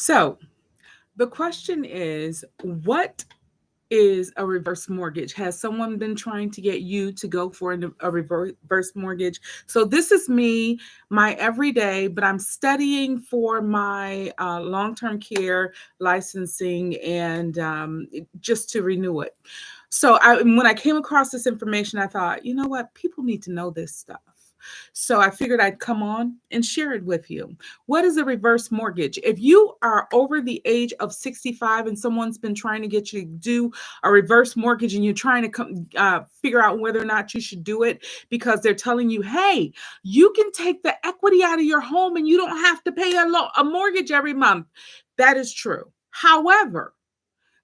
So the question is, what is a reverse mortgage? Has someone been trying to get you to go for a reverse mortgage? So this is me, my everyday, but I'm studying for my long-term care licensing and just to renew it. So when I came across this information, I thought, you know what? People need to know this stuff. So I figured I'd come on and share it with you. What is a reverse mortgage? If you are over the age of 65 and someone's been trying to get you to do a reverse mortgage and you're trying to figure out whether or not you should do it because they're telling you, hey, you can take the equity out of your home and you don't have to pay a mortgage every month. That is true. However,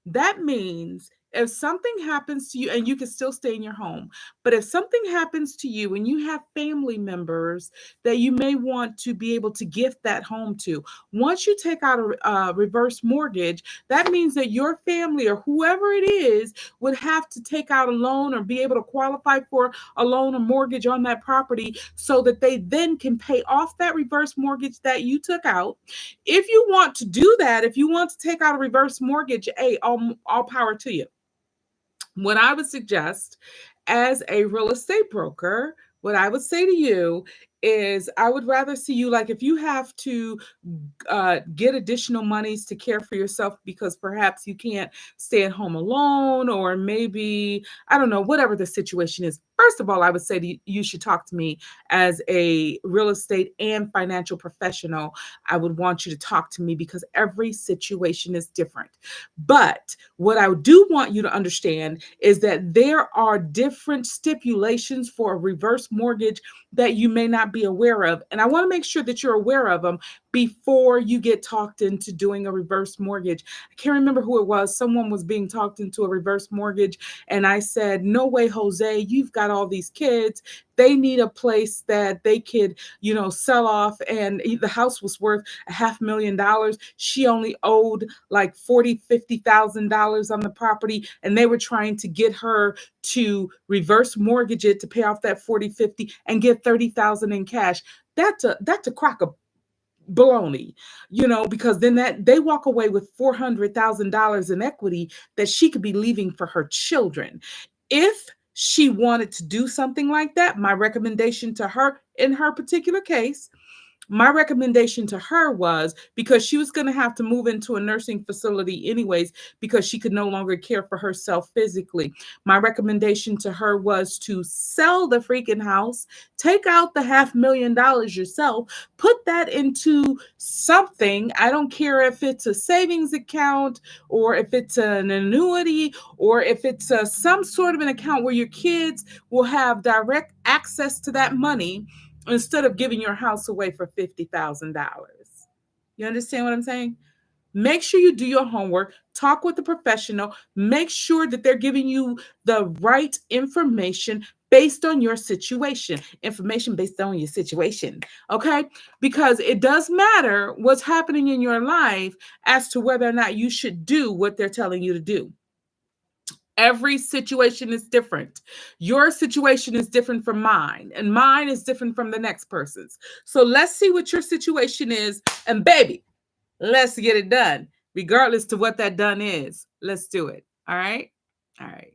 that means if something happens to you, and you can still stay in your home, but if something happens to you and you have family members that you may want to be able to gift that home to, once you take out a reverse mortgage, that means that your family or whoever it is would have to take out a loan or be able to qualify for a loan or mortgage on that property so that they then can pay off that reverse mortgage that you took out. If you want to do that, if you want to take out a reverse mortgage, hey, all power to you. What I would suggest as a real estate broker, what I would say to you is I would rather see you, like, if you have to get additional monies to care for yourself because perhaps you can't stay at home alone, or maybe, I don't know, whatever the situation is. First of all, I would say you should talk to me as a real estate and financial professional. I would want you to talk to me because every situation is different. But what I do want you to understand is that there are different stipulations for a reverse mortgage that you may not be aware of. And I want to make sure that you're aware of them before you get talked into doing a reverse mortgage. I can't remember who it was. Someone was being talked into a reverse mortgage. And I said, no way, Jose, you've got all these kids. They need a place that they could, sell off. And the house was worth $500,000. She only owed like $40,000-$50,000 on the property. And they were trying to get her to reverse mortgage it to pay off that 40-50 and get 30,000 in cash. That's a crock of baloney, because then that they walk away with $400,000 in equity that she could be leaving for her children. If she wanted to do something like that, my recommendation to her in her particular case, my recommendation to her was, because she was going to have to move into a nursing facility anyways because she could no longer care for herself physically. My recommendation to her was to sell the freaking house, take out the $500,000 yourself, put that into something. I don't care if it's a savings account or if it's an annuity or if it's some sort of an account where your kids will have direct access to that money instead of giving your house away for $50,000. You understand what I'm saying? Make sure you do your homework, talk with the professional, make sure that they're giving you the right information based on your situation. Information based on your situation, okay? Because it does matter what's happening in your life as to whether or not you should do what they're telling you to do. Every situation is different. Your situation is different from mine, and mine is different from the next person's. So let's see what your situation is, and baby, let's get it done, regardless to what that done is. Let's do it. All right? All right.